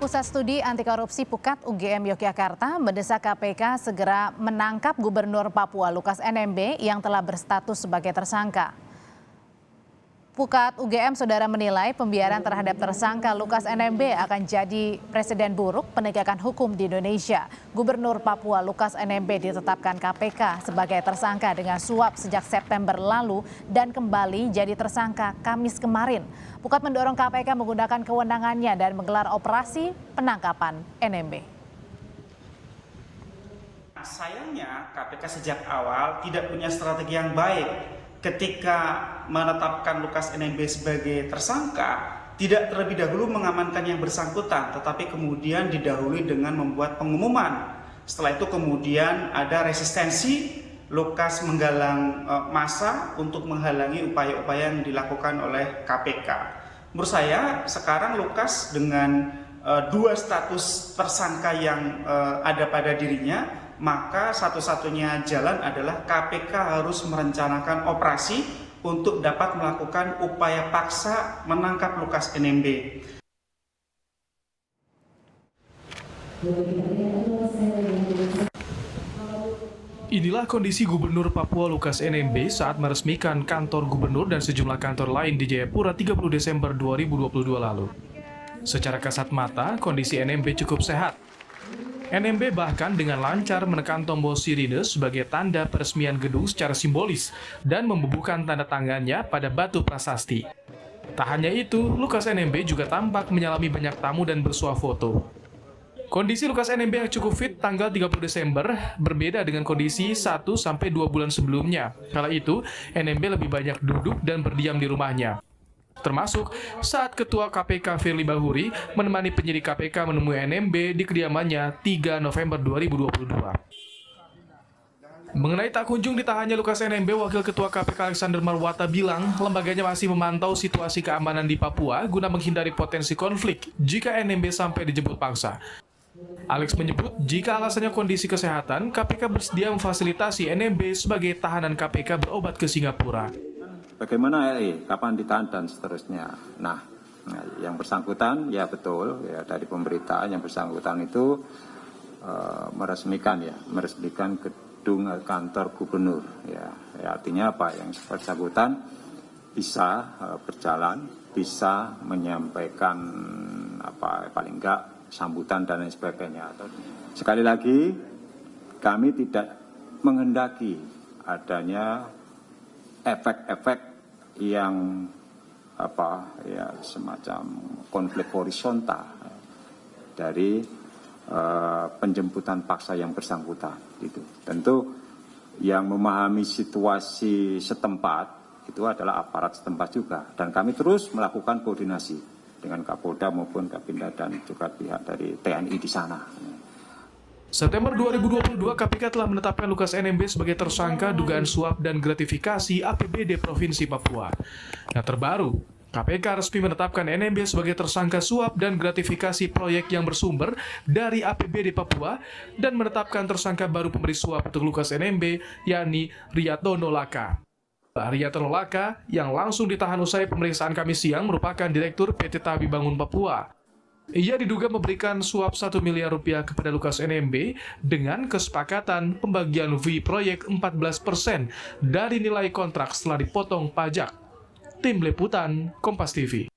Pusat Studi Anti Korupsi Pukat UGM Yogyakarta mendesak KPK segera menangkap Gubernur Papua Lukas NMB yang telah berstatus sebagai tersangka. Pukat UGM saudara menilai pembiaran terhadap tersangka Lukas NMB akan jadi presiden buruk penegakan hukum di Indonesia. Gubernur Papua Lukas NMB ditetapkan KPK sebagai tersangka dengan suap sejak September lalu dan kembali jadi tersangka Kamis kemarin. Pukat mendorong KPK menggunakan kewenangannya dan menggelar operasi penangkapan NMB. Sayangnya KPK sejak awal tidak punya strategi yang baik. Ketika menetapkan Lukas NMB sebagai tersangka, tidak terlebih dahulu mengamankan yang bersangkutan, tetapi kemudian didahului dengan membuat pengumuman. Setelah itu kemudian ada resistensi, Lukas menggalang massa untuk menghalangi upaya-upaya yang dilakukan oleh KPK. Menurut saya sekarang Lukas dengan dua status tersangka yang ada pada dirinya, maka satu-satunya jalan adalah KPK harus merencanakan operasi untuk dapat melakukan upaya paksa menangkap Lukas NMB. Inilah kondisi Gubernur Papua Lukas NMB saat meresmikan kantor gubernur dan sejumlah kantor lain di Jayapura 30 Desember 2022 lalu. Secara kasat mata, kondisi NMB cukup sehat. NMB bahkan dengan lancar menekan tombol sirine sebagai tanda peresmian gedung secara simbolis dan membubuhkan tanda tangannya pada batu prasasti. Tak hanya itu, Lukas NMB juga tampak menyalami banyak tamu dan bersuah foto. Kondisi Lukas NMB yang cukup fit tanggal 30 Desember berbeda dengan kondisi 1-2 bulan sebelumnya. Kala itu, NMB lebih banyak duduk dan berdiam di rumahnya. Termasuk saat Ketua KPK Firly Bahuri menemani penyidik KPK menemui NMB di kediamannya 3 November 2022. Mengenai tak kunjung ditahannya Lukas NMB, Wakil Ketua KPK Alexander Marwata bilang lembaganya masih memantau situasi keamanan di Papua guna menghindari potensi konflik jika NMB sampai dijemput paksa. Alex menyebut jika alasannya kondisi kesehatan, KPK bersedia memfasilitasi NMB sebagai tahanan KPK berobat ke Singapura. Bagaimana kapan ditahan dan seterusnya. Nah, yang bersangkutan ya betul ya dari pemberitaan yang bersangkutan itu meresmikan gedung kantor gubernur ya artinya apa, yang bersangkutan bisa berjalan, bisa menyampaikan paling enggak sambutan dan lain sebagainya. Sekali lagi kami tidak menghendaki adanya efek-efek yang semacam konflik horizontal dari penjemputan paksa yang bersangkutan gitu. Tentu yang memahami situasi setempat itu adalah aparat setempat juga, dan kami terus melakukan koordinasi dengan Kapolda maupun Kapinda dan juga pihak dari TNI di sana. September 2022, KPK telah menetapkan Lukas NMB sebagai tersangka dugaan suap dan gratifikasi APBD Provinsi Papua. Yang terbaru, KPK resmi menetapkan NMB sebagai tersangka suap dan gratifikasi proyek yang bersumber dari APBD Papua dan menetapkan tersangka baru pemberi suap untuk Lukas NMB, yakni Riyatono Laka. Riyatono Laka yang langsung ditahan usai pemeriksaan Kamis siang merupakan Direktur PT Tabi Bangun Papua. Ia diduga memberikan suap 1 miliar rupiah kepada Lukas NMB dengan kesepakatan pembagian fee proyek 14% dari nilai kontrak setelah dipotong pajak. Tim Liputan Kompas TV.